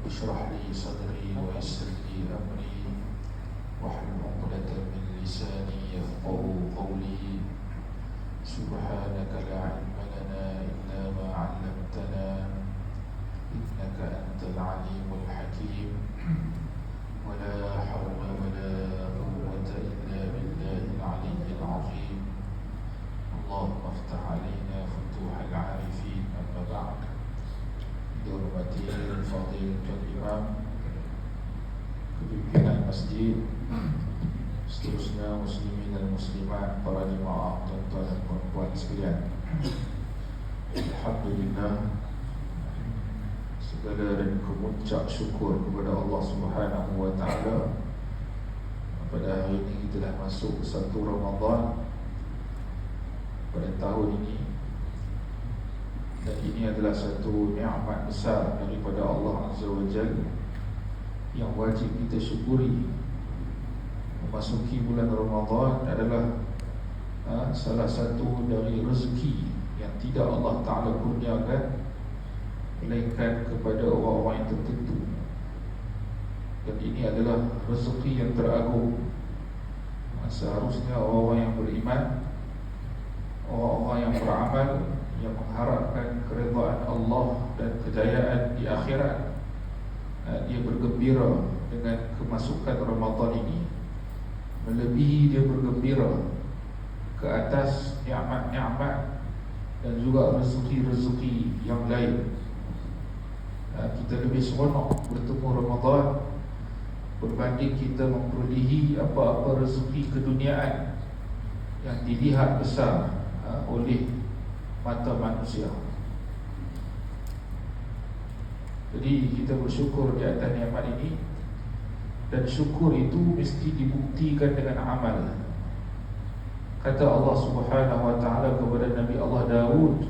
اشرح لي صدري ويسر لي أمري واحلل عقدة من لساني يفقهوا قولي. سبحانك لا علم لنا إلا ما علمتنا إنك أنت العليم الحكيم. ولا حول ولا قوة إلا بالله العلي العظيم. اللهم افتح علينا فتوح العارفين. أما بعد، dihormati Fadilatul Imam Kepimpinan Masjid, seterusnya muslimin dan muslimat, para jemaah, tuan-tuan dan puan-puan sekalian, alhamdulillah, segala dan kemuncak syukur kepada Allah Subhanahu wa ta'ala. Pada hari ini kita dah masuk 1 Ramadan pada tahun ini, dan ini adalah satu nikmat besar daripada Allah Azza wa Jalla yang wajib kita syukuri. Memasuki bulan Ramadan adalah salah satu dari rezeki yang tidak Allah Ta'ala kurniakan melainkan kepada orang-orang yang tertentu. Dan ini adalah rezeki yang teragung. Seharusnya orang-orang yang beriman, orang-orang yang beramal, yang mengharapkan keredaan Allah dan kejayaan di akhirat, dia bergembira dengan kemasukan Ramadan ini, melebihi dia bergembira ke atas nikmat-nikmat dan juga rezeki-rezeki yang lain. Kita lebih seronok bertemu Ramadan berbanding kita memperolehi apa-apa rezeki keduniaan yang dilihat besar oleh mata manusia. Jadi kita bersyukur di atas nikmat ini, dan syukur itu mesti dibuktikan dengan amal. Kata Allah Subhanahu wa ta'ala kepada Nabi Allah Daud,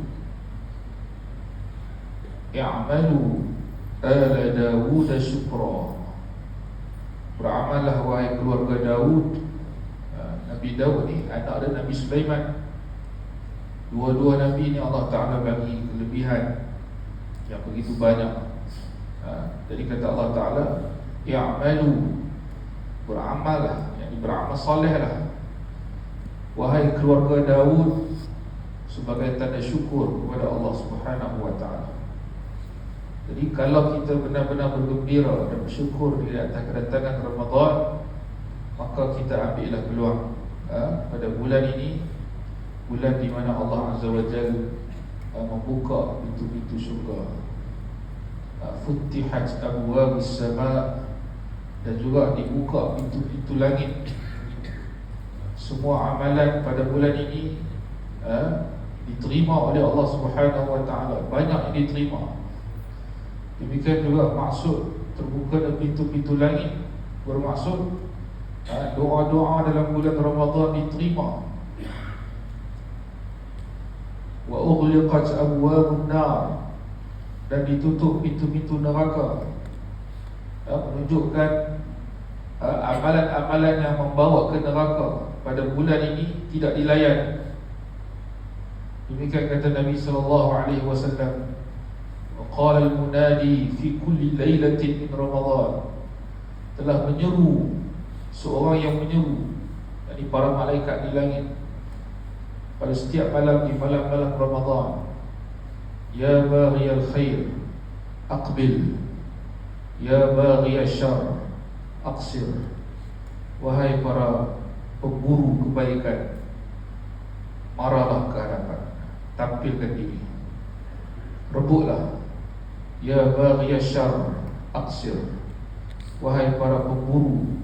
"I'malu ala Dawud syukra." Beramallah wahai keluarga Daud. Nabi Daud ni anak dia Nabi Sulaiman. Dua-dua Nabi ni Allah Ta'ala bagi kelebihan yang begitu banyak. Jadi kata Allah Ta'ala, "I'malu", beramallah, yang beramal solehlah wahai keluarga Daud, sebagai tanda syukur kepada Allah Subhanahu wa ta'ala. Jadi kalau kita benar-benar bergembira dan bersyukur di atas kedatangan Ramadan, maka kita ambillah peluang pada bulan ini, bulan di mana Allah Azza wa Jalla membuka pintu-pintu syurga, futtihat abwabus sama', dan juga dibuka pintu-pintu langit. Semua amalan pada bulan ini diterima oleh Allah Subhanahu wa ta'ala, banyak yang diterima. Demikian juga maksud terbuka pintu-pintu langit, bermaksud doa-doa dalam bulan Ramadan diterima. Wa ughliqat abwabun nar, dan ditutup pintu-pintu neraka, menunjukkan amalan-amalan yang membawa ke neraka pada bulan ini tidak dilayan. Demikian kata Nabi sallallahu alaihi wasallam, qala al-munadi fi kulli lailatin min Ramadan, telah menyeru seorang yang menyeru, yakni para malaikat di langit, pada setiap malam di malam-malam Ramadan, ya baghiyal khair aqbil, ya baghiyal syarr aqsir. Wahai para pemburu kebaikan, marahlah ke hadapan, tampilkan diri. Rebutlah, ya baghiyal syarr aqsir. Wahai para pemburu,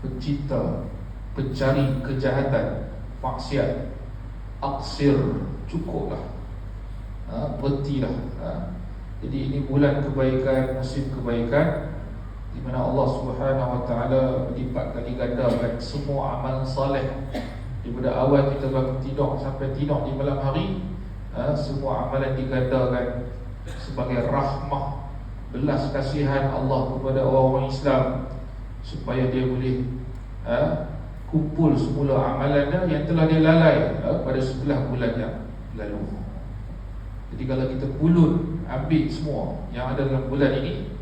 pencinta, pencari kejahatan, maksiat, aqsir, cukuplah, berhentilah. Jadi ini bulan kebaikan, musim kebaikan, di mana Allah Subhanahu wa ta'ala berlipat kali gandakan semua amal saleh. Daripada awal kita bangun tidur sampai tidur di malam hari, semua amalan digandakan sebagai rahmah, belas kasihan Allah kepada orang-orang Islam, supaya dia boleh kumpul semula amalannya yang telah dia lalai pada 11 bulan yang lalu. Jadi kalau kita pulut ambil semua yang ada dalam bulan ini,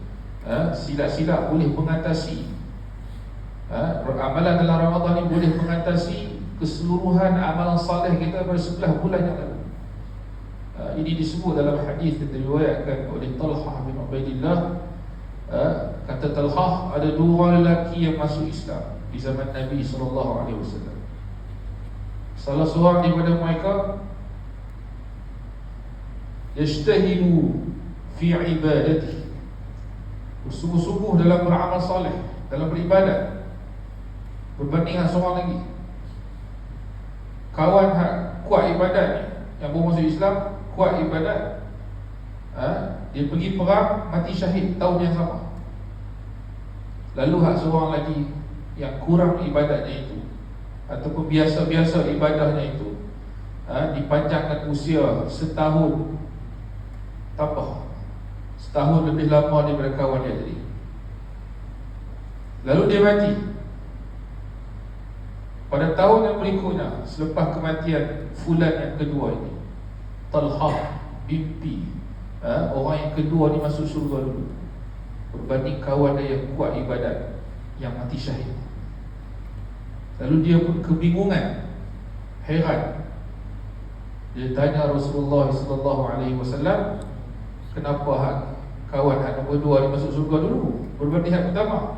Silap-silap boleh mengatasi, amalan dalam Ramadan ni boleh mengatasi keseluruhan amalan salih kita pada 11 bulan yang lalu. Ini disebut dalam hadis yang diriwayatkan oleh Talhah bin Ubaidillah. Kata Talhah, ada 2 orang lelaki yang masuk Islam di zaman Nabi SAW. Salah seorang daripada mereka yajtahidu fi ibadatihi, bersungguh-sungguh dalam beramal salih, dalam beribadat, berbanding dengan seorang lagi. Kawan kuat ibadat ni, yang baru masuk Islam, kuat ibadat, dia pergi perang, mati syahid tahun yang sama. Lalu seorang lagi yang kurang ibadatnya itu, ataupun biasa-biasa ibadahnya itu, dipanjangkan usia setahun, tambah setahun lebih lama daripada kawan dia tadi. Lalu dia mati. Pada tahun yang berikutnya, selepas kematian fulan yang kedua ini, Talhah mimpi orang yang kedua ni masuk surga dulu, berbanding kawan dia yang kuat ibadat, yang mati syahid. Lalu dia pun kebingungan, heran. Dia tanya Rasulullah SAW, kenapa kawan nombor 2 ni masuk surga dulu berbanding hak pertama?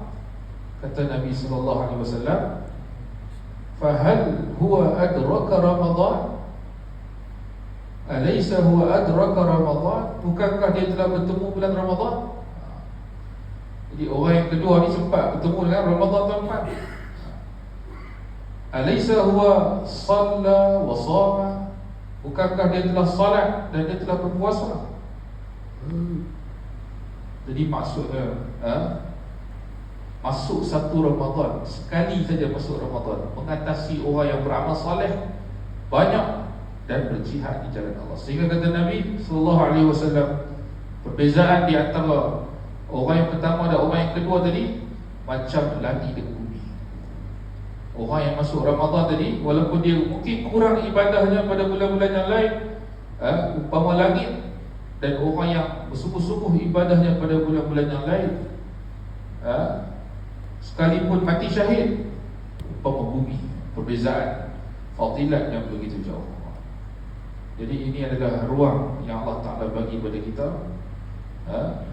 Kata Nabi SAW, fahal huwa adraka Ramadan? Alaysa huwa adraka Ramadan? Bukankah dia telah bertemu bulan Ramadan? Jadi orang yang kedua ni sempat bertemu dengan Ramadan tahun depan. Alaysa huwa salla wa sama? Bukankah dia telah salat dan dia telah berpuasa? Jadi maksudnya, masuk satu Ramadan, sekali saja masuk Ramadan, mengatasi orang yang beramal saleh banyak dan berjihad di jalan Allah. Sehingga kata Nabi SAW, perbezaan di antara orang yang pertama dan orang yang kedua tadi macam langit dan bumi. Orang yang masuk Ramadan tadi, walaupun dia mungkin kurang ibadahnya pada bulan-bulan yang lain, umpama langit, dan orang yang bersungguh-sungguh ibadahnya pada bulan-bulan yang lain, sekalipun mati syahid, umpama bumi. Perbezaan fadilat yang begitu jauh. Jadi ini adalah ruang yang Allah Ta'ala bagi pada kita.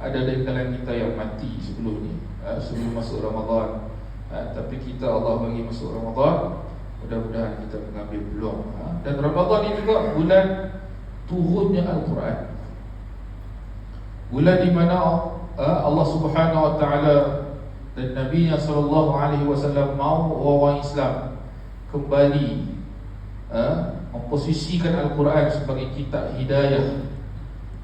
Ada dari kalangan kita yang mati sebelum ni, sebelum masuk Ramadan, tapi kita Allah bagi masuk Ramadan. Mudah-mudahan kita mengambil peluang. Dan Ramadan ini juga bulan turunnya Al-Quran, bulan di mana Allah Subhanahu Wa Ta'ala dan Nabi-Nya SAW mahu orang Islam kembali memposisikan Al-Quran sebagai kitab hidayah.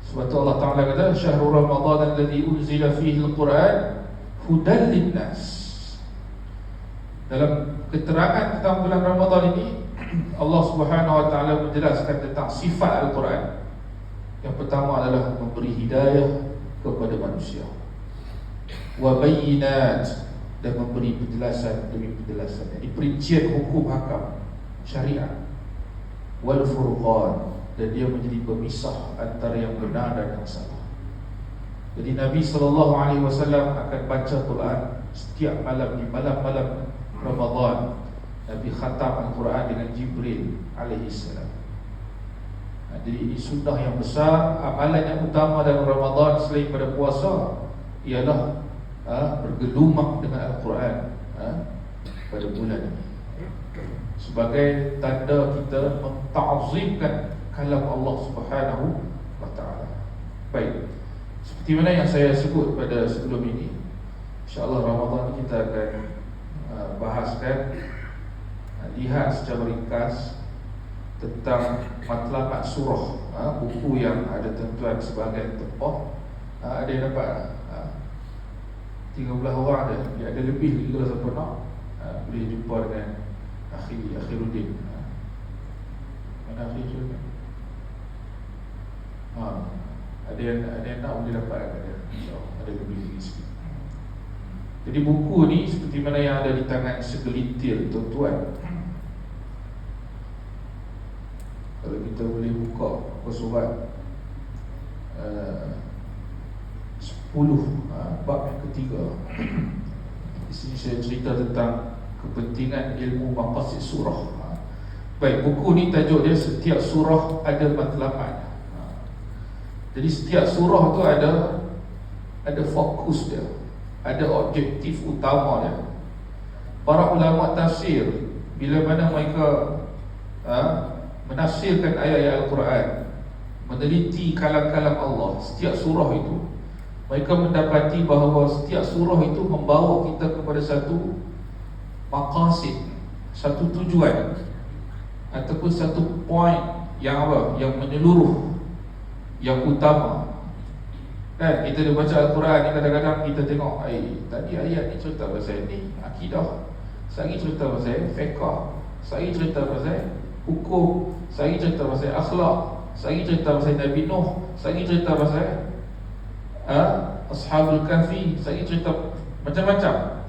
Sebab tu Allah Ta'ala kata, Syahrul Ramadan alladhi unzila fihi Al-Quran hudan linnas. Dalam keterangan tentang bulan Ramadan ini, Allah Subhanahu Wa Ta'ala menjelaskan tentang sifat Al-Quran. Yang pertama adalah memberi hidayah kepada manusia, wa bayyinat, dan memberi penjelasan demi penjelasan. Jadi perincian hukum hakam syariat, wal furqan, dan dia menjadi pemisah antara yang benar dan yang salah. Jadi Nabi SAW akan baca Quran setiap malam, di malam-malam Ramadan. Nabi khatam Al-Quran dengan Jibril alaihissalam. Jadi ini sunnah yang besar. Amalan yang utama dalam Ramadan selain pada puasa ialah bergelumang dengan Al-Quran pada bulan ini, sebagai tanda kita menta'zimkan kalam Allah Subhanahu Wa Ta'ala. Baik, seperti mana yang saya sebut pada sebelum ini, InsyaAllah Ramadan ini kita akan bahaskan, lihat secara ringkas tentang matlamat surah, buku yang ada tentuan sebahagian tempoh. Ada yang dapat 13 orang ada, dia ada lebih juga siapa nak, boleh jumpa dengan Akhiruddin. Mana Akhiruddin? Ada yang nak boleh dapat ada, InsyaAllah ada lebih sikit. Jadi buku ni seperti mana yang ada di tangan segelintir tuan-tuan. Kalau kita boleh buka surat 10 bab yang ketiga. Di sini saya cerita tentang kepentingan ilmu maqasid surah. Baik, buku ni tajuk dia setiap surah ada matlamat. Jadi setiap surah tu ada fokus dia, ada objektif utama dia. Para ulama tafsir bila mana mereka menafsirkan ayat-ayat Al-Quran, meneliti kalam-kalam Allah, setiap surah itu, mereka mendapati bahawa setiap surah itu membawa kita kepada satu maqasid, satu tujuan ataupun satu point yang yang menyeluruh, yang utama. Kan kita dah baca Al-Quran ni, kadang-kadang kita tengok, tadi ayat ni cerita pasal ni akidah, sehari cerita pasal fiqh, sehari cerita pasal hukum, sehari cerita pasal akhlak, sehari cerita pasal Nabi Nuh, sehari cerita pasal Ashabul Kahfi, sehari cerita macam-macam.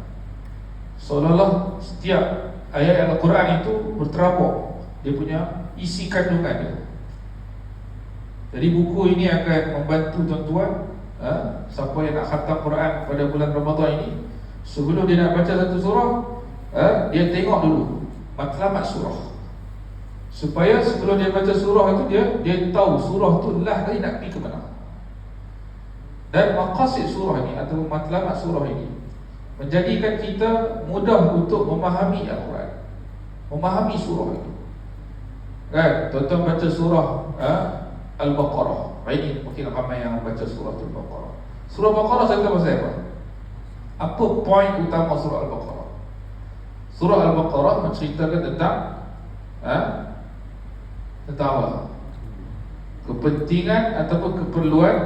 Seolah-olah setiap ayat Al-Quran itu berterabur, dia punya isi kandungan dia. Jadi buku ini akan membantu tuan-tuan, siapa yang nak khatam Quran pada bulan Ramadan ini, sebelum dia nak baca satu surah, dia tengok dulu matlamat surah, supaya sebelum dia baca surah itu, dia tahu surah tu lah tadi nak pergi ke mana. Dan maqasid surah ini atau matlamat surah ini menjadikan kita mudah untuk memahami Al-Quran, memahami surah itu. Kan, tuan-tuan baca surah Al-Baqarah. Ini mungkin ramai yang baca surah Al-Baqarah. Surah Al-Baqarah cerita pasal apa? Apa poin utama surah Al-Baqarah? Surah Al-Baqarah menceritakan tentang apa? Kepentingan ataupun keperluan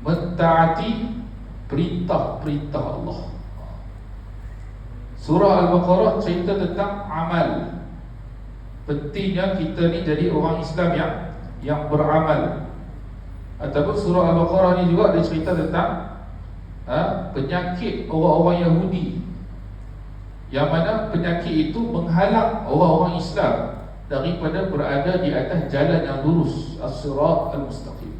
mentaati perintah-perintah Allah. Surah Al-Baqarah cerita tentang amal. Pentingnya kita ni jadi orang Islam yang beramal. Ataupun surah Al-Baqarah ni juga dia cerita tentang penyakit orang-orang Yahudi, yang mana penyakit itu menghalang orang-orang Islam daripada berada di atas jalan yang lurus, as-sirat al-mustaqim.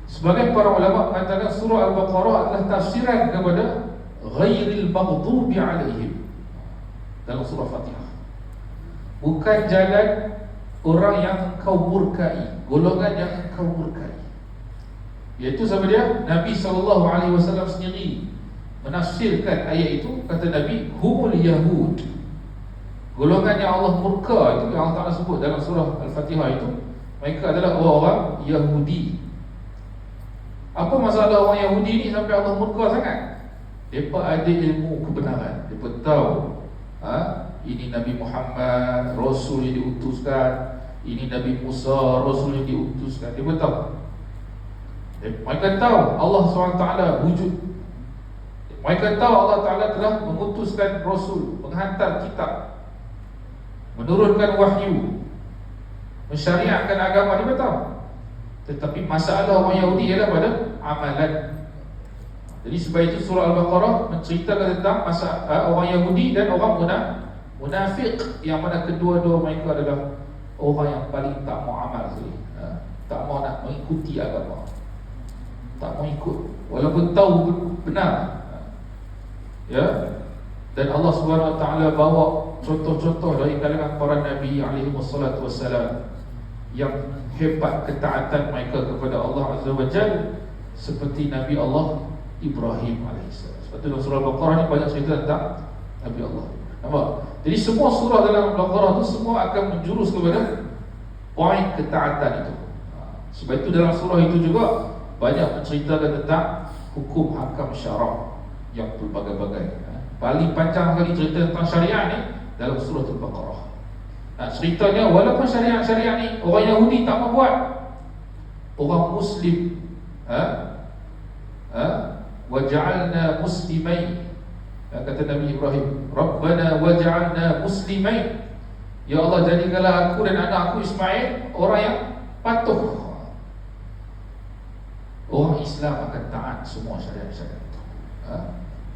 Sebagai para ulama mengatakan surah Al-Baqarah adalah tafsiran kepada ghairil maghdubi alaihim dalam surah Fatihah. Bukan jalan orang yang engkau murkai, golongan yang engkau murkai. Iaitu sama dia Nabi SAW sendiri menafsirkan ayat itu. Kata Nabi, humul Yahud, golongan yang Allah murka itu, yang Allah Ta'ala sebut dalam surah Al-Fatihah itu, mereka adalah orang-orang Yahudi. Apa masalah orang Yahudi ni sampai Allah murka sangat? Mereka ada ilmu kebenaran, mereka tahu ini Nabi Muhammad, Rasul yang diutuskan, ini Nabi Musa, Rasul yang diutuskan. Mereka tahu. Mereka tahu Allah SWT wujud. Mereka tahu Allah Ta'ala telah mengutuskan Rasul, menghantar kitab, menurunkan wahyu, mensyariatkan agama. Mereka tahu. Tetapi masalah orang Yahudi ialah pada amalan. Jadi sebab itu surah Al-Baqarah menceritakan tentang orang Yahudi dan orang munafik, yang mana kedua-dua mereka adalah orang yang paling tak mau amal sekali, tak mau nak mengikuti agama, tak mau ikut walaupun tahu benar. Dan Allah SWT bawa contoh-contoh dari kalangan para Nabi alaihimussalatu yang hebat ketaatan mereka kepada Allah Azza wa Jalla, seperti Nabi Allah Ibrahim alaihissalam. Sebab itu dalam surah Al-Baqarah ni banyak cerita tentang Nabi Allah. Nampak? Jadi semua surah dalam Al-Baqarah itu semua akan menjurus kepada poin ketaatan itu. Sebab itu dalam surah itu juga banyak menceritakan tentang hukum hakam syarak yang berbagai-bagai. Paling panjang sekali cerita tentang syariat ni dalam surah Al-Baqarah. Ceritanya walaupun syariat-syariat ni orang Yahudi tak mau buat, orang Muslim waj'alna muslimain, kata Nabi Ibrahim, Rabbana waj'alna muslimain, ya Allah jadikanlah aku dan anak aku Ismail orang yang patuh. Orang Islam akan taat semua syariat-syariat itu.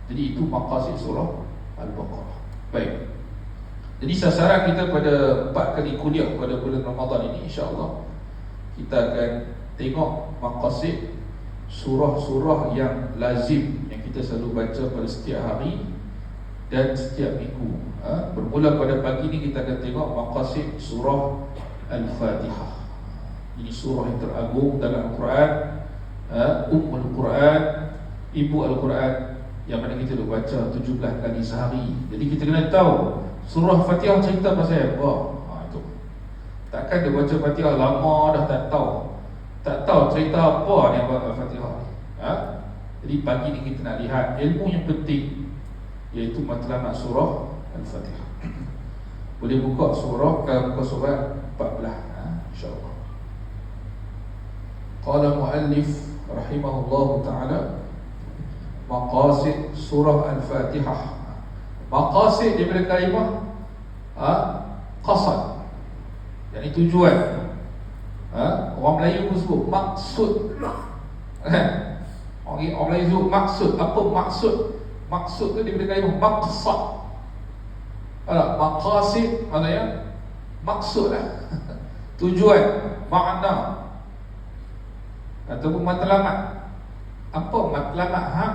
Jadi itu maqasid surah Al-Baqarah. Baik. Jadi sasaran kita pada 4 kali kuliah pada bulan Ramadan ini, insya-Allah kita akan tengok maqasid surah-surah yang lazim yang kita selalu baca pada setiap hari dan setiap minggu. Bermula pada pagi ni kita akan tengok maqasid surah Al-Fatihah. Ini surah yang teragung dalam Al-Quran, Ummul Quran, Ibu Al-Quran, yang mana kita duk baca 17 kali sehari. Jadi kita kena tahu surah Fatihah cerita pasal apa. Itu. Takkan dia baca Fatihah lama dah tak tahu cerita apa ni Al-Fatihah. Jadi pagi ni kita nak lihat ilmu yang penting, iaitu matlamat surah Al-Fatihah. Boleh buka muka surat 14, insya-Allah. Qala muallif rahimahullahu ta'ala maqasid surah Al-Fatihah. Maqasid daripada kalimah qasad, yakni tujuan. Orang Melayu pun sebut maksud. Orang Melayu sebut maksud. Apa maksud? Maksud tu daripada kalimah maqsad. Maqasid maknanya maksud lah. Tujuan, makna ataupun matlamat. Apa matlamat hak?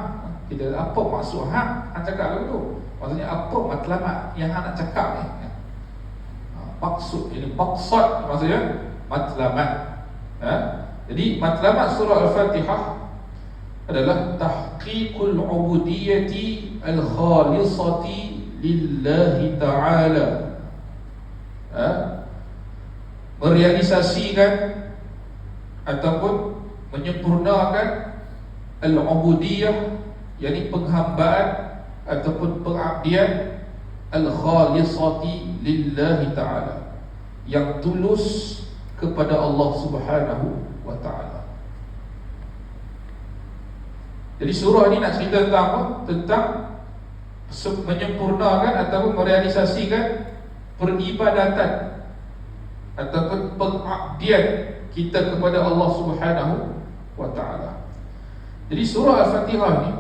Kita apa maksud hak? Hang cakap lagu tu. Maksudnya apa matlamat yang hang nak cakap ni? Maksud, ini maqsad maksudnya matlamat. Jadi matlamat surah Al-Fatihah adalah tahqiqul ubudiyyati al-khalisati lillahi ta'ala. Merealisasikan ataupun menyempurnakan al-ubudiyyah, yakni penghambaan ataupun pengabdian al-khalisati lillahi ta'ala, yang tulus kepada Allah Subhanahu wa ta'ala. Jadi surah ini nak cerita tentang apa? Tentang menyempurnakan ataupun merealisasikan peribadatan ataupun pengabdian kita kepada Allah Subhanahu wa ta'ala. Jadi surah Al-Fatihah ni,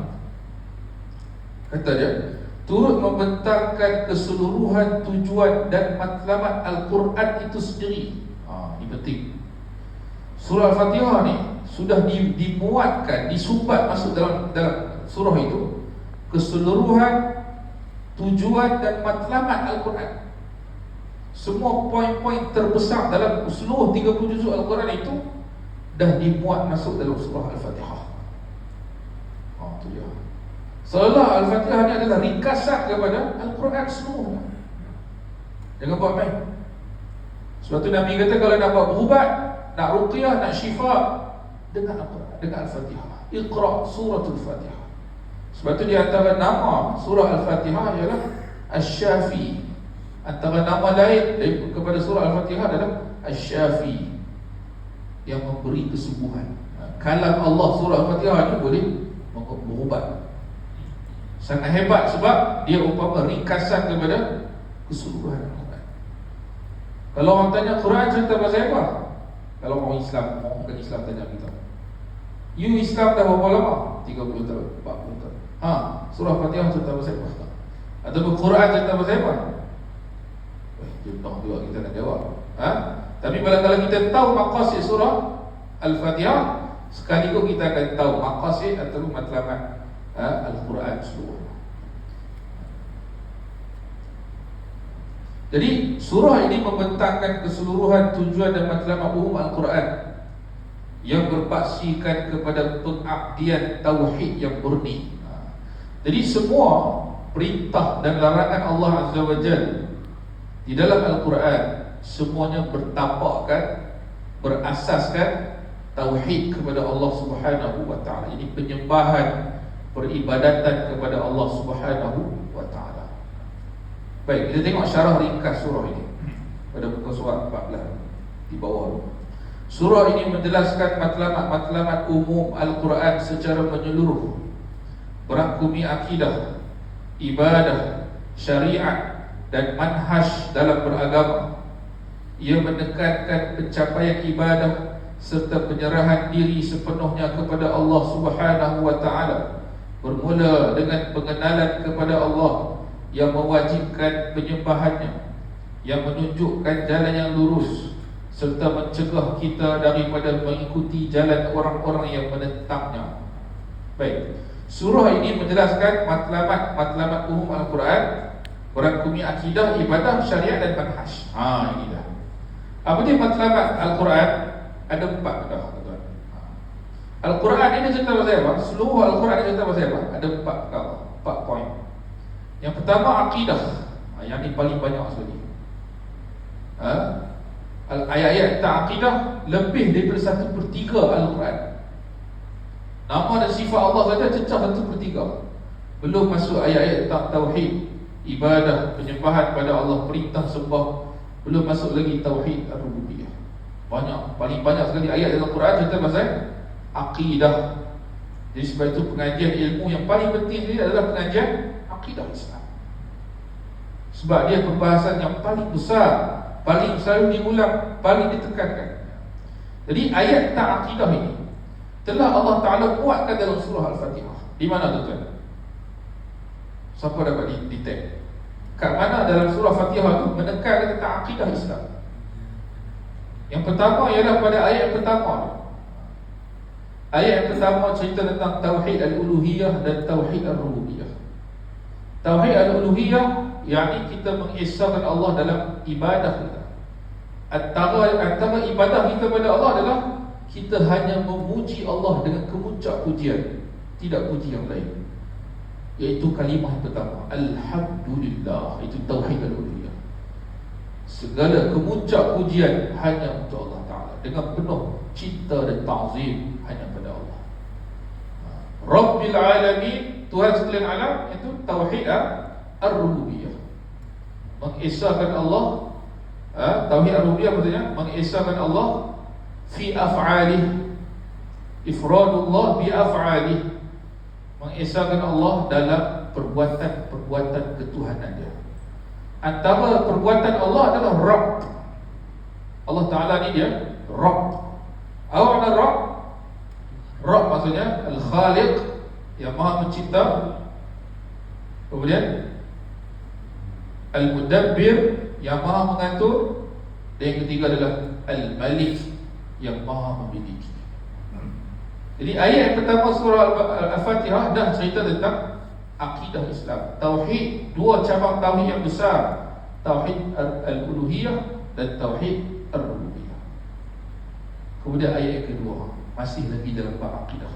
kata dia, turut membentangkan keseluruhan tujuan dan matlamat Al-Quran itu sendiri. Ini penting. Surah Al-Fatihah ni sudah dimuatkan, disumbat masuk dalam surah itu keseluruhan tujuan dan matlamat Al-Quran. Semua poin-poin terbesar dalam seluruh 30 juzuk Al-Quran itu dah dimuat masuk dalam surah Al-Fatihah. Itu dia. Seolah Al-Fatihah ni adalah ringkasan kepada Al-Quran seluruhnya. Jangan buat main. Sebab tu Nabi kata kalau nak buat berubat, nak ruqyah, nak syifa, dengan Al-Quran, dengan Al-Fatihah. Iqra' suratul Fatihah. Sebab tu di antara nama surah Al-Fatihah ialah Asy-Syafi. Antara nama lain kepada surah Al-Fatihah adalah Asy-Syafi, yang memberi kesembuhan. Kalam Allah surah Al-Fatihah ni boleh berubat. Sangat hebat sebab dia umpama ringkasan kepada keseluruhan Al-Quran. Kalau orang tanya Quran cerita pasal apa? Kalau orang Islam, orang bukan Islam tanya kita, you Islam dah berapa lama? 30 tahun, 40 tahun. Surah Fatihah cerita pasal apa? Ataupun Quran cerita pasal apa? Jempang juga kita nak jawab. Tapi kalau kita tahu maqasid surah Al-Fatihah, sekaligus kita akan tahu maqasid ataupun matlamat Al-Quran seluruh. Jadi surah ini membentangkan keseluruhan tujuan dan matlamat umum Al-Quran yang berpaksikan kepada pengabdian tauhid yang murni. Jadi semua perintah dan larangan Allah Azza wa Jalla di dalam Al-Quran semuanya bertapakkan, berasaskan tauhid kepada Allah Subhanahu wa ta'ala. Ini penyembahan, peribadatan kepada Allah Subhanahu wa ta'ala. Baik, kita tengok syarah ringkas surah ini pada muka surat 14 di bawah. Surah ini menjelaskan matlamat-matlamat umum Al-Quran secara menyeluruh, berangkumi akidah, ibadah, syariat dan manhaj dalam beragama. Ia menekankan pencapaian ibadah serta penyerahan diri sepenuhnya kepada Allah Subhanahu wa ta'ala, bermula dengan pengenalan kepada Allah yang mewajibkan penyembahannya, yang menunjukkan jalan yang lurus, serta mencegah kita daripada mengikuti jalan orang-orang yang menentangnya. Baik, surah ini menjelaskan matlamat umum Al-Quran, merangkumi akidah, ibadah, syariat dan manhaj. Ini dah. Apa dia matlamat Al-Quran? Ada 4 dah, tuan. Al-Quran ini cerita pasal apa? Seluruh Al-Quran ini cerita pasal apa? Ada 4 perkara, 4 poin. Yang pertama akidah. Yang ini paling banyak sekali. Ayat-ayat tentang akidah lebih daripada 1/3 Al-Quran. Nama dan sifat Allah saja cecah 1/3. Belum masuk ayat-ayat tentang tauhid, ibadah, penyembahan pada Allah, perintah sembah. Belum masuk lagi tauhid ar-rububiyah. Banyak, paling banyak sekali ayat dalam Quran cerita pasal akidah. Jadi sebab itu pengajian ilmu yang paling penting sekali adalah pengajian akidah Islam. Sebab dia pembahasan yang paling besar, paling selalu diulang, paling ditekankan. Jadi ayat tentang akidah ini telah Allah Ta'ala kuatkan dalam surah Al-Fatihah. Di mana tuan-tuan? Siapa dapat detect? Kat mana dalam surah Fatihah itu menekankan tentang akidah Islam? Yang pertama ialah pada ayat yang pertama. Ayat yang pertama cerita tentang Tauhid Al-Uluhiyah dan Tauhid Al-Rububiyah. Tauhid Al-Uluhiyah, yakni kita mengesahkan Allah dalam ibadah kita. Antara ibadah kita pada Allah adalah kita hanya memuji Allah dengan kemuncak pujian, tidak puji yang lain, iaitu kalimah pertama, Alhamdulillah. Itu Tauhid Al-Uluhiyah. Segala kemuncak pujian hanya untuk Allah Ta'ala, dengan penuh cinta dan ta'zim hanya pada Allah. Rabbil Alamin, Tuhan sekalian alam, itu Tauhid Ar-Rububiyah. Mengesahkan Allah. Tauhid Ar-Rububiyah maksudnya mengesahkan Allah fi af'alih, ifradullah bi af'alih, mengesahkan Allah dalam perbuatan-perbuatan ketuhanan dia. Antara perbuatan Allah adalah Rabb. Allah Ta'ala ni dia Rabb. Apa makna Rabb? Rabb maksudnya Al-Khaliq, yang maha mencipta. Kemudian Al-Mudabbir, yang maha mengatur. Dan yang ketiga adalah Al-Malik, yang maha memiliki. Jadi ayat yang pertama surah Al-Fatihah dah cerita tentang akidah Islam, tauhid, 2 cabang tauhid yang besar, Tauhid Al-Uluhiyah dan Tauhid Ar-Rububiyah. Kemudian ayat yang kedua masih lagi dalam bab akidah,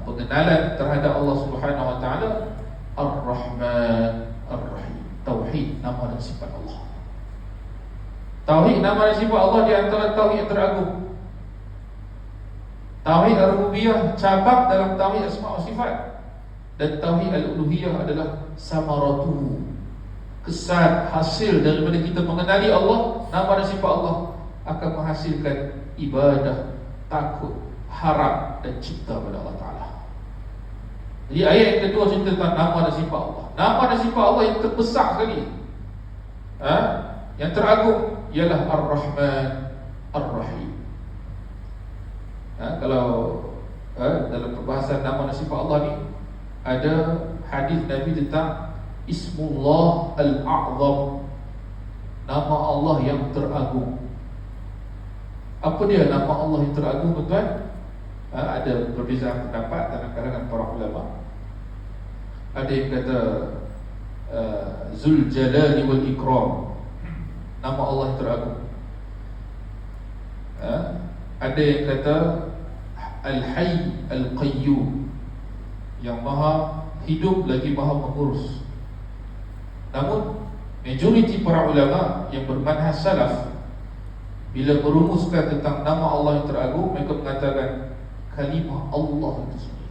pengenalan terhadap Allah Subhanahu Wa Taala, Ar-Rahman Ar-Rahim, tauhid nama dan sifat Allah. Tauhid nama dan sifat Allah di antara tauhid yang teragung. Tauhid Ar-Rububiyah cabang dalam tauhid asma wa sifat, dan Tauhid Al-Uluhiyah adalah samaratu, kesan, hasil daripada kita mengenali Allah, nama dan sifat Allah, akan menghasilkan ibadah, takut, harap dan cinta pada Allah Ta'ala. Jadi ayat yang kedua cerita tentang nama dan sifat Allah. Nama dan sifat Allah yang terbesar sekali, yang teragung, ialah Ar-Rahman Ar-Rahim. Kalau dalam perbahasan nama dan sifat Allah ni, ada hadis Nabi tentang Ismullah Al-A'zam, nama Allah yang teragung. Apa dia nama Allah yang teragung, tuan? Ada perbezaan pendapat dalam kalangan para ulama. Ada yang kata Zul Jalali wal Ikram, nama Allah yang teragung. Ada yang kata Al-Hayy Al-Qayyum, yang maha hidup lagi maha mengurus. Namun majoriti para ulama yang bermanhaj salaf, bila merumuskan tentang nama Allah yang teragung, mereka mengatakan kalimah Allah itu sendiri.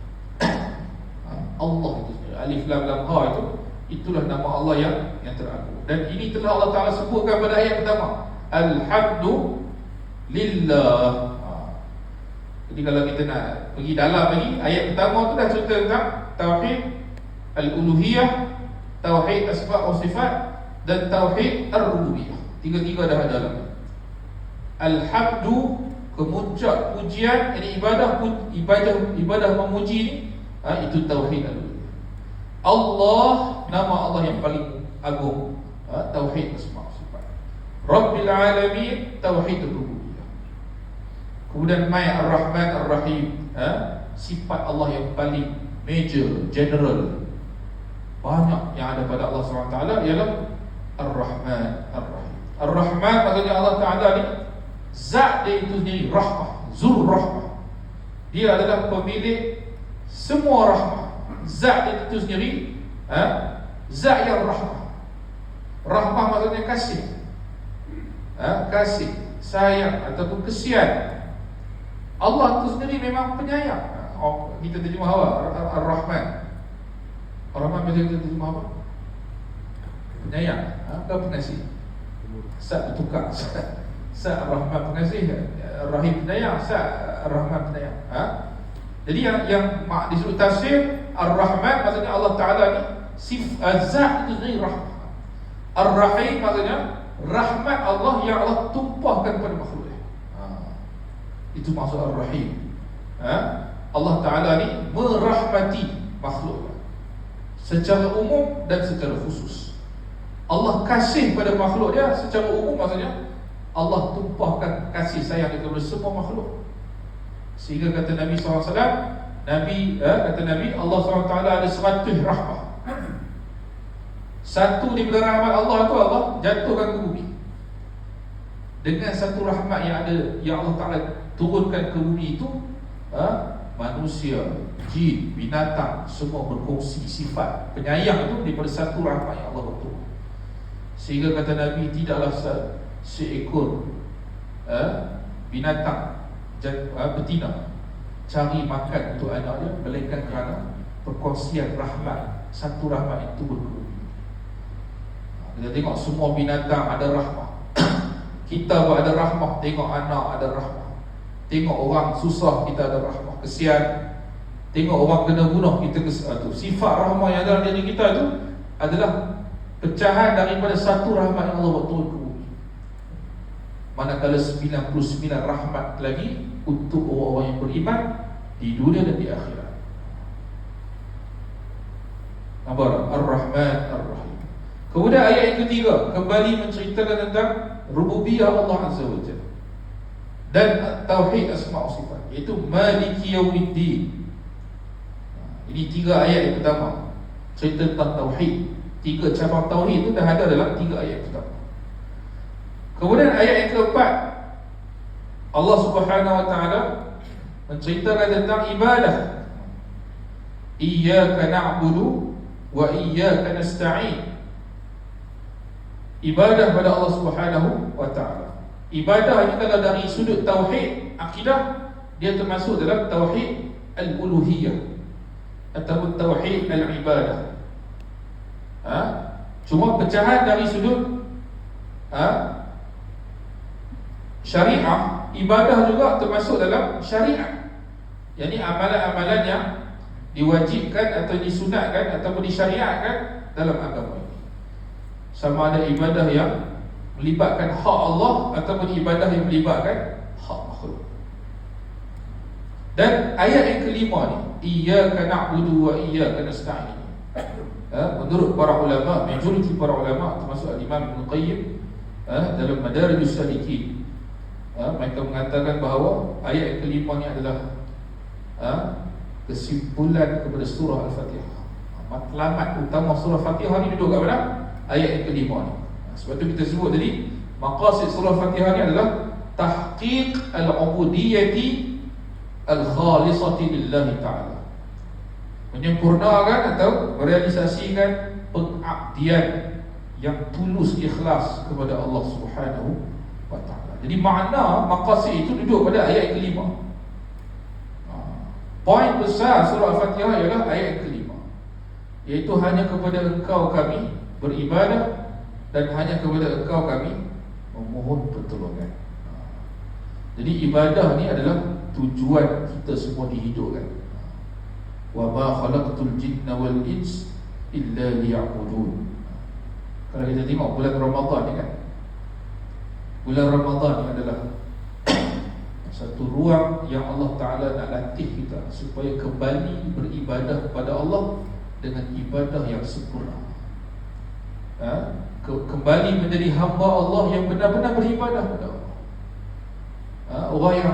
Allah itu sendiri, alif lam lam ha itu, itulah nama Allah yang teragung. Dan ini telah Allah Ta'ala sebutkan pada ayat pertama, Alhamdulillah. Jadi kalau kita nak pergi dalam lagi, ayat pertama tu dah cerita tentang Tauhid Al-Uluhiyah, Tauhid Asma' wa Sifat, dan Tauhid Ar-Rububiyah. Tiga-tiga dah ada dalam. Alhamdu, kemuncak pujian, ini ibadah memuji ni, itu Tauhid Al-Uluhiyah. Allah, nama Allah yang paling agung, Tauhid Asma' wa Sifat. Rabbil Alamin, Tauhid Ar-Rububiyah. Kemudian mai Ar-Rahman Ar-Rahim, sifat Allah yang paling major, general, banyak yang ada pada Allah SWT ialah Ar-Rahman Ar-Rahim. Ar-Rahman maksudnya Allah Ta'ala ni zat dia itu sendiri rahmah, Zul Rahmah. Dia adalah pemilik semua rahmah. Zat dia itu sendiri zat yang rahmah. Rahmah maksudnya kasih, kasih, sayang ataupun kesian. Allah itu sendiri memang penyayang. Kita terjemah apa? Ar-Rahman. Ar-Rahman biasa kita terjemah apa? Penyayang, atau pengasih. Sa bertukar. Sa Ar-Rahman pengasih, Ar-Rahim penyayang, Sa Ar-Rahman penyayang. Jadi yang disebut tafsir Ar-Rahman maksudnya Allah Ta'ala ni zat itu sendiri rahmah. Ar-Rahim maksudnya rahmat Allah yang Allah tumpahkan pada makhluk. Itu maksud Ar-Rahim. Allah Ta'ala ni merahmati makhluk secara umum dan secara khusus. Allah kasih pada makhluk dia secara umum, maksudnya Allah tumpahkan kasih sayang itu kepada semua makhluk. Sehingga kata Nabi SAW, kata Nabi, Allah SWT ada 100 rahmah. Satu di belakang rahmat Allah itu Allah jatuhkan ke bumi. Dengan satu rahmat yang ada, yang Allah Ta'ala turunkan ke bumi itu, manusia, jin, binatang semua berkongsi sifat penyayang itu daripada satu rahmat yang Allah berturun. Sehingga kata Nabi, tidaklah seekor binatang betina cari makan untuk anak dia melainkan kerana perkongsian rahmat, satu rahmat itu berturun. Kita tengok semua binatang ada rahmah. Kita pun ada rahmah, tengok anak ada rahmah. Tengok orang susah, kita ada rahmah, kesian. Tengok orang kena bunuh, kita tu. Sifat rahmah yang ada dalam diri kita tu adalah pecahan daripada satu rahmat yang Allah buat turun ke bumi. Manakala 99 rahmat lagi untuk orang-orang yang beriman di dunia dan di akhirat. Nampak? Ar-Rahman Ar-Rahim. Kemudian ayat yang ketiga kembali menceritakan tentang rububiyah Allah Azza wa Jalla dan tauhid asma' wa sifat, iaitu Maliki Yaumiddin. Ini 3 ayat yang pertama cerita tentang tauhid. 3 cabang tauhid itu dah ada dalam 3 ayat pertama. Kemudian ayat yang keempat, Allah Subhanahu wa taala menceritakan tentang ibadah. Iyyaka na'budu wa iyyaka nasta'in. Ibadah pada Allah Subhanahu wa taala. Ibadah ini kalau dari sudut tauhid akidah, dia termasuk dalam tauhid al-uluhiyah ataupun tauhid al-ibadah. Cuma pecahan dari sudut syariah, ibadah juga termasuk dalam syariat. Yani amalan-amalan yang diwajibkan atau disunatkan ataupun disyariatkan dalam agama ini. Sama ada ibadah yang melibatkan hak Allah ataupun ibadah yang melibatkan hak makhluk. Dan ayat yang kelima ni, iyyaka na'budu wa iyyaka nasta'in, menurut para ulama, majoriti para ulama termasuk Imam Ibn Qayyim dalam Madarijus Salikin, mereka mengatakan bahawa ayat yang kelima ni adalah kesimpulan kepada surah Al-Fatihah. Matlamat utama surah Al-Fatihah ni duduk kat mana? Ayat yang kelima ni. Sebab tu kita sebut tadi, maqasid surah Al-Fatihah ni adalah tahqiq al-ubudiyyati al-khalisati lillahi ta'ala, menyempurnakan atau merealisasikan pengabdian yang tulus ikhlas kepada Allah Subhanahu wa ta'ala. Jadi makna maqasid itu duduk pada ayat yang kelima. Poin besar surah Al-Fatihah ialah ayat yang kelima, iaitu hanya kepada Engkau kami beribadah dan hanya kepada Engkau kami memohon pertolongan. Jadi ibadah ni adalah tujuan kita semua dihidupkan. Wa ma khalaqtul jinna wal ins illa liya'budun. Kalau kita tengok bulan Ramadan ni kan, bulan Ramadan ni adalah satu ruang yang Allah Ta'ala nak latih kita supaya kembali beribadah kepada Allah dengan ibadah yang sempurna. Kembali menjadi hamba Allah yang benar-benar beribadah kepada Allah. Orang yang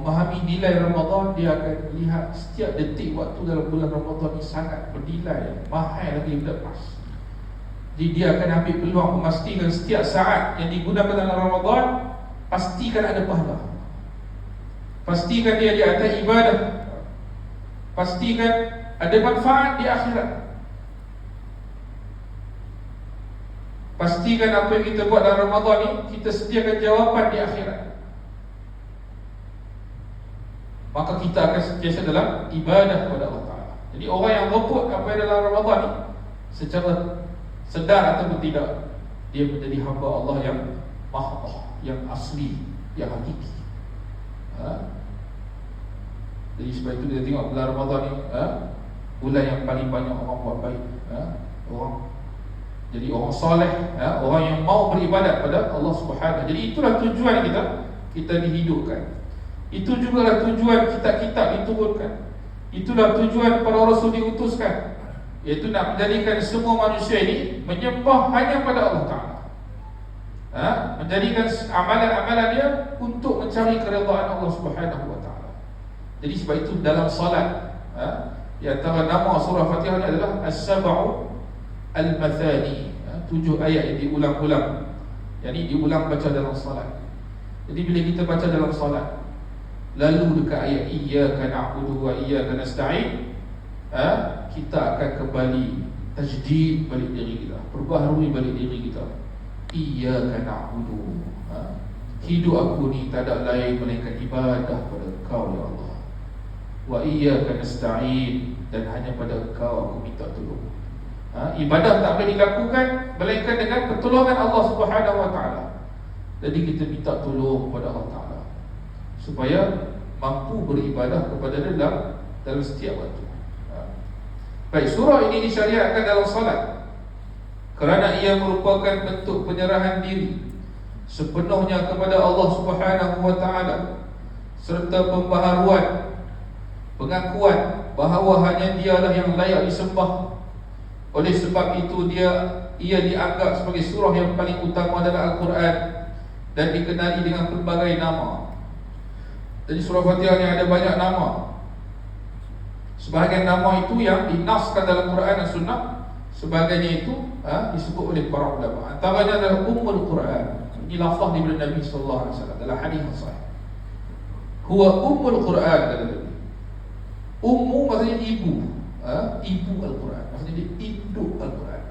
memahami nilai Ramadan, dia akan lihat setiap detik waktu dalam bulan Ramadan ini sangat bernilai, mahal lagi daripada emas. Jadi dia akan ambil peluang memastikan setiap saat yang digunakan dalam Ramadan, pastikan ada pahala, pastikan dia di atas ibadah, pastikan ada manfaat di akhirat, pastikan apa yang kita buat dalam Ramadan ni kita sediakan jawapan di akhirat. Maka kita akan sentiasa dalam ibadah kepada Allah Ta'ala. Jadi orang yang rebut apa yang dalam Ramadan ni, secara sedar ataupun tidak, dia menjadi hamba Allah yang mahal, yang asli, yang hakiki. Jadi sebab itu kita tengok bulan Ramadan ni, bulan yang paling banyak orang buat baik, orang jadi orang soleh, orang yang mau beribadat pada Allah Subhanahu. Jadi itulah tujuan kita dihidupkan. Itu jugalah tujuan kitab-kitab diturunkan. Itulah tujuan para rasul diutuskan, iaitu nak menjadikan semua manusia ini menyembah hanya pada Allah Ta'ala, menjadikan amalan-amalan dia untuk mencari keredaan Allah Subhanahu Wa Ta'ala. Jadi sebab itu dalam salat, di antara nama surah Fatihah ni adalah As-Sab'u Al-Mathani, 7 ayat yang diulang-ulang, yakni diulang baca dalam salat. Jadi bila kita baca dalam salat, lalu dekat ayat iyyaka na'budu wa iyyaka nasta'in, kita akan kembali tajdid balik diri kita, perbaharui balik diri kita. Iyyaka na'budu, hidup aku ni tak ada lain melainkan ibadah pada Engkau ya Allah. Wa iyyaka nasta'in, dan hanya pada Engkau aku minta tolong. Ibadah tak boleh dilakukan melainkan dengan pertolongan Allah Subhanahu Wa Ta'ala. Jadi kita minta tolong kepada Allah Ta'ala supaya mampu beribadah kepada dia dalam setiap waktu. Baik, surah ini disyariatkan dalam salat kerana ia merupakan bentuk penyerahan diri sepenuhnya kepada Allah Subhanahu Wa Ta'ala, serta pembaharuan pengakuan bahawa hanya dialah yang layak disembah. Oleh sebab itu ia dianggap sebagai surah yang paling utama dalam Al-Quran dan dikenali dengan pelbagai nama. Jadi surah Fatihah ni ada banyak nama. Sebahagian nama itu yang dinaskan dalam Quran dan Sunnah, sebahagiannya itu disebut oleh para ulama. Antaranya adalah Ummul Quran. Ini lafaz daripada Nabi sallallahu alaihi wasallam dalam hadis sahih. Huwa Ummul Quran, kata Nabi. Ummu maksudnya ibu, ibu Al-Quran, maksudnya dia induk Al-Quran.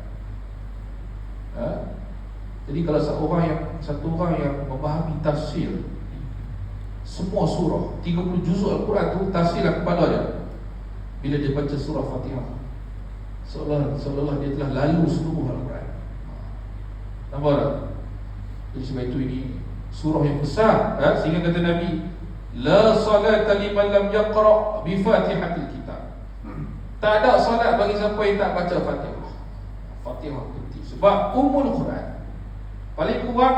Jadi kalau satu orang yang memahami tafsir semua surah 30 juzuk Al-Quran tu, tafsirlah kepala dia, bila dia baca surah Fatihah, seolah-olah dia telah lalu seluruh Al-Quran. Nampak tak? Jadi sebab itu ini surah yang besar, sehingga kata Nabi, la salata liman lam yaqra' bi Fatihatil Kitab. Tak ada salat bagi siapa yang tak baca Fatihah. Fatihah penting sebab Ummul Quran. Paling kurang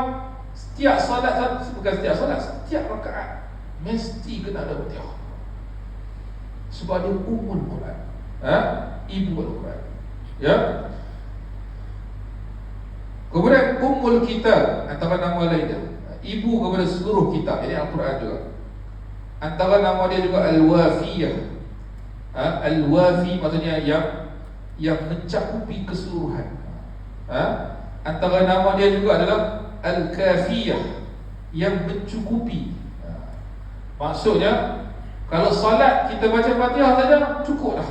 setiap salat, bukan setiap salat, setiap rakaat mesti kena ada Fatihah. Sebab dia Ummul Quran, ibu Al-Quran. Ya. Kemudian Ummul Kitab, antara nama lain dia, ibu kepada seluruh kitab, jadi Al-Quran juga. Antara nama dia juga Al-Wafiyah. Al-Wafi maksudnya yang mencakupi keseluruhan. Antara nama dia juga adalah Al-Kafiyah, yang mencukupi. Maksudnya kalau salat kita baca Fatihah saja cukup dah,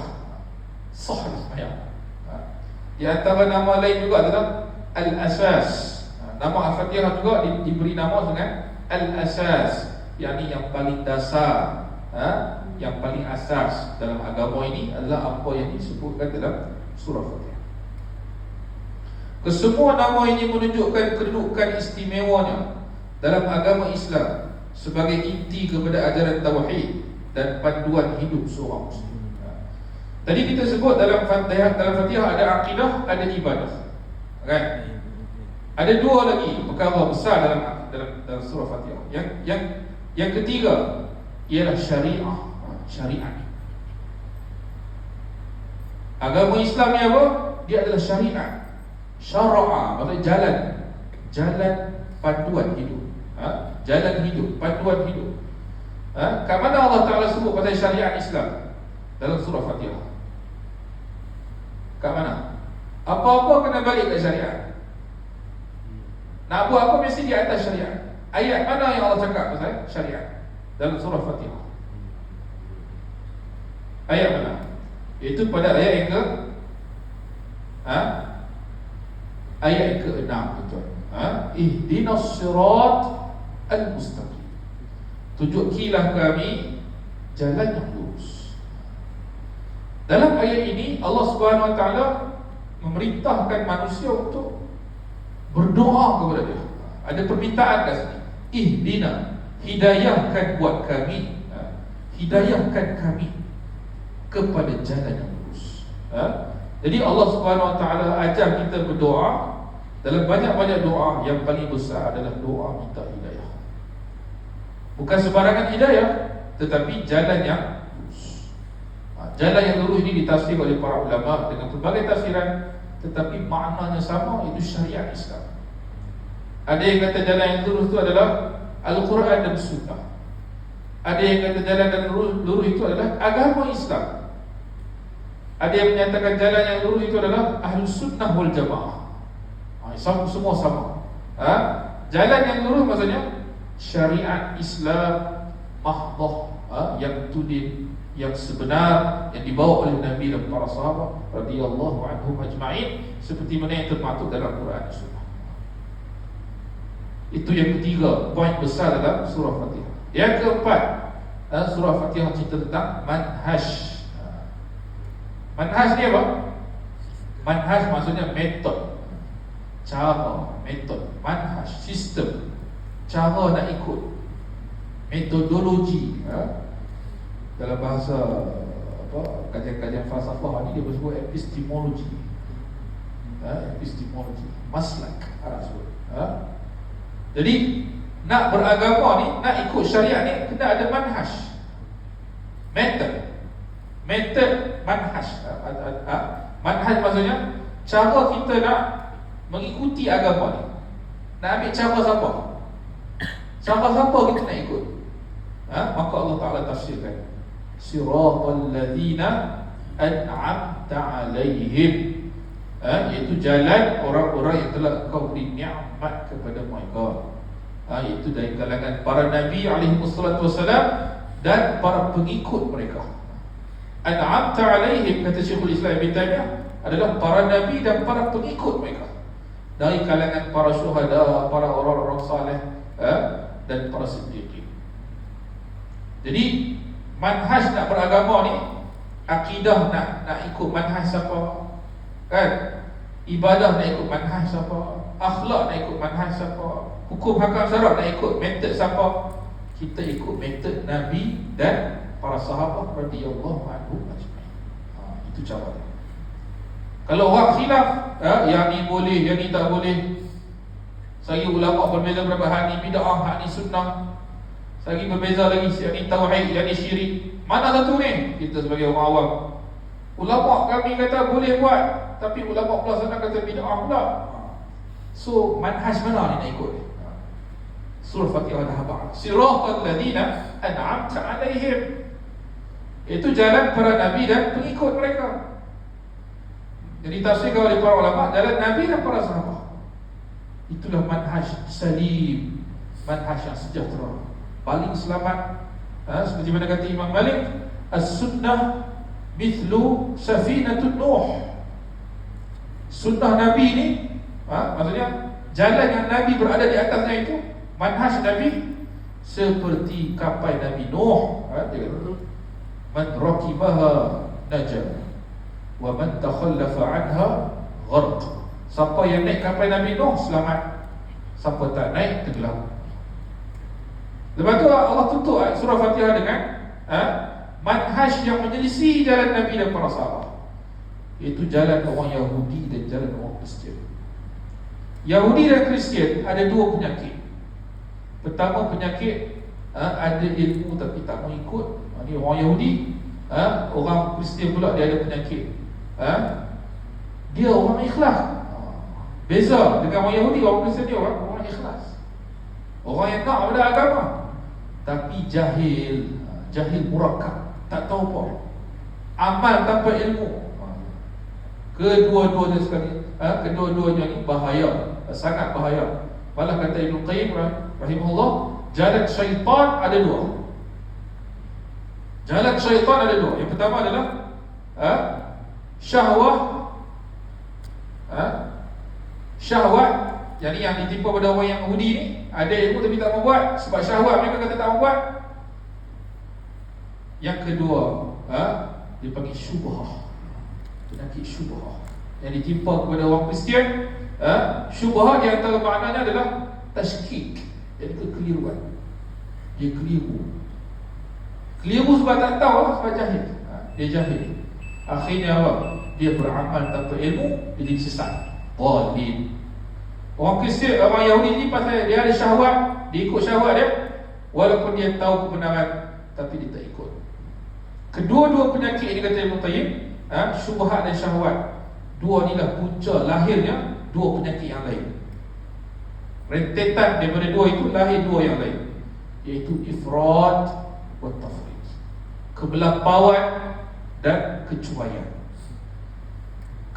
sah dah sembahyang. Di antara nama lain juga adalah Al-Asas. Nama Al-Fatihah juga diberi nama dengan Al-Asas, yakni yang paling dasar, yang paling asas dalam agama ini adalah apa yang disebutkan dalam surah Fatihah. Kesemua nama ini menunjukkan kedudukan istimewanya dalam agama Islam sebagai inti kepada ajaran tauhid dan panduan hidup seorang muslim. Tadi kita sebut dalam Fatihah ada akidah, ada ibadah, kan? Ada dua lagi perkara besar dalam surah Fatihah. Yang ketiga ialah syariat. Agama Islam ni apa? Dia adalah syariat. Syara'a maksudnya jalan panduan hidup. Jalan hidup, panduan hidup. Kat mana Allah Ta'ala sebut pasal syariat Islam dalam surah Fatihah? Kat mana? Apa-apa kena balik ke syariat. Nak buat apa mesti di atas syariat. Ayat mana yang Allah cakap pasal syariat dalam surah Fatihah? Ayat mana? Itu pada ayat yang ke ayat yang ke-6, tuan. Ihdinas sirat al-mustaqim. Tunjukilah kami jalan yang lurus. Dalam ayat ini Allah Subhanahu Wa Taala memerintahkan manusia untuk berdoa kepada Dia. Ada permintaan kat sini. Ihdina, hidayahkan buat kami, hidayahkan kami kepada jalan yang lurus. Jadi Allah Subhanahu Wa Taala ajar kita berdoa. Dalam banyak-banyak doa, yang paling besar adalah doa minta hidayah. Bukan sebarangan hidayah, tetapi jalan yang lurus. Jalan yang lurus ini ditafsir oleh para ulama dengan pelbagai tafsiran, tetapi maknanya sama, itu syariat Islam. Ada yang kata jalan yang lurus itu adalah Al-Quran dan Sunnah. Ada yang kata jalan yang lurus itu adalah agama Islam. Ada yang menyatakan jalan yang lurus itu adalah Ahlus Sunnah wal Jamaah. Semua sama. Jalan yang lurus maksudnya syariat Islam mahdah, yang tudin, yang sebenar, yang dibawa oleh Nabi dan para sahabat radhiyallahu anhum ajma'in, seperti mana yang termaktub dalam Quran dan Sunnah. Itu yang ketiga, poin besar dalam surah Fatihah. Yang keempat, surah Fatihah cerita tentang manhaj. Manhaj ni apa? Manhaj maksudnya metod, cara, metod, manhaj, sistem, cara nak ikut, metodologi. Dalam bahasa kajian-kajian falsafah ni dia bersebut epistemologi. Epistemologi, maslak Arab sebut. Jadi nak beragama ni, nak ikut syariat ni, kena ada manhaj, metod, manhaj. Manhaj maksudnya cara kita nak mengikuti agama ni. Nak ambil cara siapa? Cara siapa kita nak ikut? Maka Allah Ta'ala tafsirkan siratal ladzina an'amta alaihim, iaitu jalan orang-orang yang telah Engkau beri nikmat kepada mereka, iaitu dari kalangan para Nabi alaihissalam dan para pengikut mereka. An'amta alaihim, kata Syekhul Islam Ibn Taymiyah, adalah para Nabi dan para pengikut mereka, dari kalangan para syuhada, para orang-orang saleh, dan para siddiqin. Jadi manhaj nak beragama ni, akidah nak ikut manhaj siapa, kan? Ibadah nak ikut manhaj siapa, akhlak nak ikut manhaj siapa, hukum hakam syarak nak ikut metod siapa. Kita ikut metod Nabi dan para sahabat radhiyallahu anhum ajma'in. Itu cara dia. Kalau orang khilaf, yang ni boleh, yang ni tak boleh. Sagi ulama berbeza berapa, hak ni bid'ah, hak ni sunnah. Sagi berbeza lagi, yang ni tauhid, yang ni syirik. Mana satu ni? Kita sebagai orang awam, ulama kami kata boleh buat, tapi ulama pula sana kata bid'ah pula. So manhaj mana ni nak ikut? Surah Fatihah dah habaq. Siratal ladzina an'amta alaihim, itu jalan para Nabi dan pengikut mereka. Jadi tafsirkan oleh para ulama, jalan Nabi dan para sahabat. Itulah manhaj salim, manhaj yang sejahtera, paling selamat. Seperti mana kata Imam Malik, as-sunnah mithlu safinatun Nuh. Sunnah Nabi ni, maksudnya jalan yang Nabi berada di atasnya itu, manhaj Nabi seperti kapal Nabi Nuh. Man rakibaha najah, wa man takhallafa anha gharq. Siapa yang naik kapal Nabi Nuh selamat, siapa tak naik tenggelam. Lepas tu Allah tutup surah Fatihah dengan manhaj yang menyelisih jalan Nabi dan para sahabat, iaitu jalan orang Yahudi dan jalan orang Kristian. Yahudi dan Kristian ada dua penyakit. Pertama penyakit, ada ilmu tapi tak mau ikut. Ini orang Yahudi. Orang Kristian pula dia ada penyakit, dia orang ikhlas. Beza dengan orang Yahudi, orang Kristian dia orang ikhlas, orang yang nak pada agama. tapi jahil, jahil murakkab, tak tahu apa. Amal tanpa ilmu, kedua-duanya sekali, kedua-duanya ni bahaya, sangat bahaya. Malah kata Ibnu Qayyim rahimahullah, jalan syaitan ada dua. Jalan syaitan ada dua. Yang pertama adalah syahwah, syahwat, yang ditimpa pada orang Yahudi ni, ada ilmu tapi tak mau buat sebab syahwat, mereka kata tak mau buat. Yang kedua, dipanggil syubhah, penyakit syubhah yang ditimpa kepada orang Kristian. Syubhah di antara maknanya adalah tashkik, jadi kekeliruan. Dia keliru sebab tak tahu lah, sebab jahil. Dia jahil, akhirnya apa? Dia beramal tanpa ilmu, jadi sesat, zalim. Orang Kristian, orang Yahudi ni pasal dia ada syahwat, dia ikut syahwat dia, walaupun dia tahu kebenaran tapi dia tak ikut. Kedua-dua penyakit ini kata Ibn Qayyim, syubhat dan syahwat, dua inilah punca lahirnya dua penyakit yang lain. Rentetan daripada dua itu lahir dua yang lain, iaitu ifrat wa tafrit, kebelampauan dan kecuaian.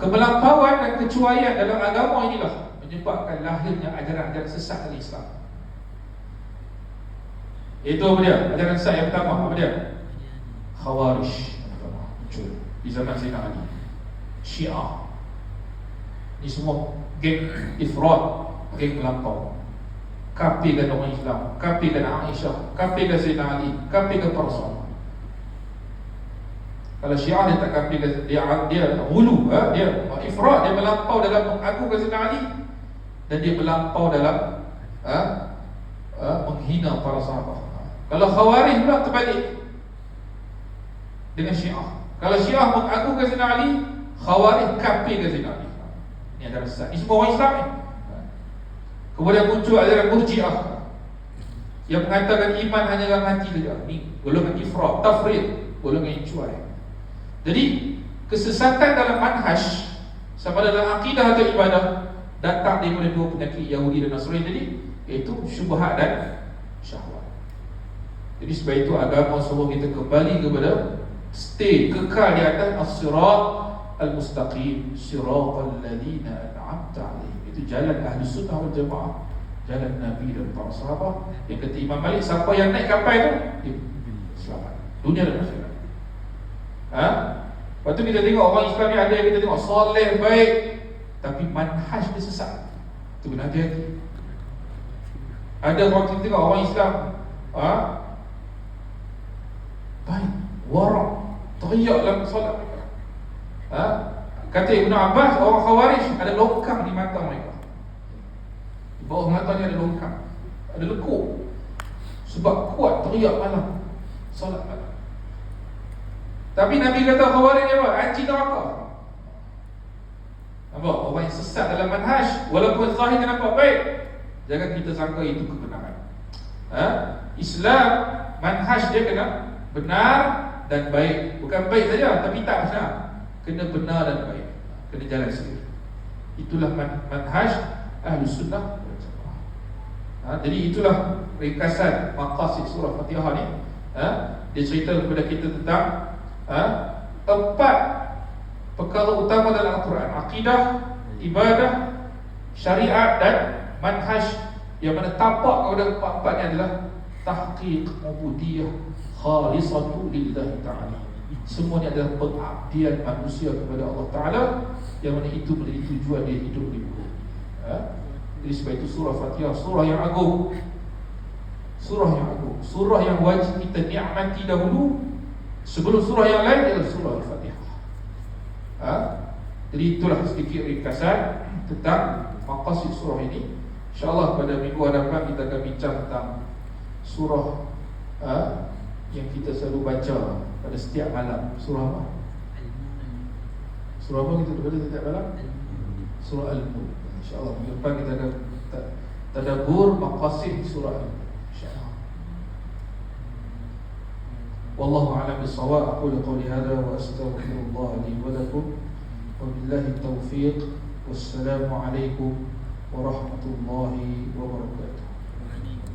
Kebelampauan dan kecuaian dalam agama inilah menyebabkan lahirnya ajaran-ajaran sesat dalam Islam. Itu apa dia? Ajaran sesat yang pertama apa dia? Khawarij muncul di zaman Sayyidina Ali. Syiah, ni semua geng ifrat, geng melampau, kafirkan orang Islam, kafirkan Aisyah, kafirkan Sayyidina Ali, kafirkan para sahabat. Kalau Syiah dia tak kafirkan, dia hulu, dia ifrat, dia melampau dalam mengagungkan Sayyidina Ali, dan dia melampau dalam menghina para sahabat. Kalau Khawarij pula terbalik dengan Syiah. Kalau Syiah mengagungkan Sayyidina Ali, Khawarij kafirkan Sayyidina Ali. Ini adalah sesat. Ini semua orang Islam ni. Kemudian muncul ajaran Murji'ah yang mengatakan iman hanya dalam hati saja. Ini golongan ifrat, tafrid, golongan yang cuai. Jadi kesesatan dalam manhaj sama dalam akidah atau ibadah datang daripada dua penyakit Yahudi dan Nasrani tadi, iaitu syubhat dan syahwat. Jadi sebab itu agama suruh kita kembali kepada stay, kekal di atas as-sirat al-mustaqim, siratal ladzina an'amta 'alaihim. Itu jalan ahli sunnah wal jamaah, jalan Nabi dan para sahabat. Yang kata Imam Malik, siapa yang naik kapal itu, dia selamat dunia dan akhirat. Lepas tu kita tengok orang Islam ni, ada yang kita tengok soleh, baik, tapi manhaj dia sesat. Itu kena hati-hati. Ada orang kita tengok orang Islam baik, warak, teriak dalam solat mereka. Kata Ibn Abbas, orang Khawarij ada longkang di mata mereka. Di bawah mata ni ada longkang, ada lekuk, sebab kuat teriak malam, solat malam. Tapi Nabi kata Khawarij ni apa? Anci neraka. Nampak? Orang yang sesat dalam manhaj, walaupun zahir nampak baik, jangan kita sangka itu kebenaran. Islam, manhaj dia kena benar dan baik. Bukan baik saja, tapi tak benar, kena benar dan baik, kena jalan sendiri. Itulah manhaj ahli sunnah wal jamaah. Jadi itulah ringkasan maqasid surah Fatihah ni. Dia cerita kepada kita tentang 4 perkara utama dalam Al-Quran: akidah, ibadah, syariat dan manhaj, yang mana tapak kepada 4 ni adalah tahqiq ubudiyah khalisatu lillahi ta'ala. Semuanya adalah pengabdian manusia kepada Allah Ta'ala, yang mana itu menjadi tujuan dia hidup di bumi. Jadi sebab itu surah Fatihah, surah yang agung, surah yang agung, surah yang wajib kita nikmati dahulu sebelum surah yang lain, adalah surah Al-Fatihah. Jadi itulah sedikit ringkasan tentang maqasid surah ini. InsyaAllah pada minggu hadapan kita akan bincang tentang surah yang kita selalu baca pada setiap malam. Surah apa? Surah apa kita baca setiap malam? Surah Al-Mulk. InsyaAllah minggu depan kita akan tadabbur maqasid surah Al-Mulk, InsyaAllah. Wallahu a'lam bis-shawab. Aqulu qawli hadha wa astaghfirullah li wa lakum. Wabillahi taufiq. Wassalamu alaikum warahmatullahi wabarakatuh.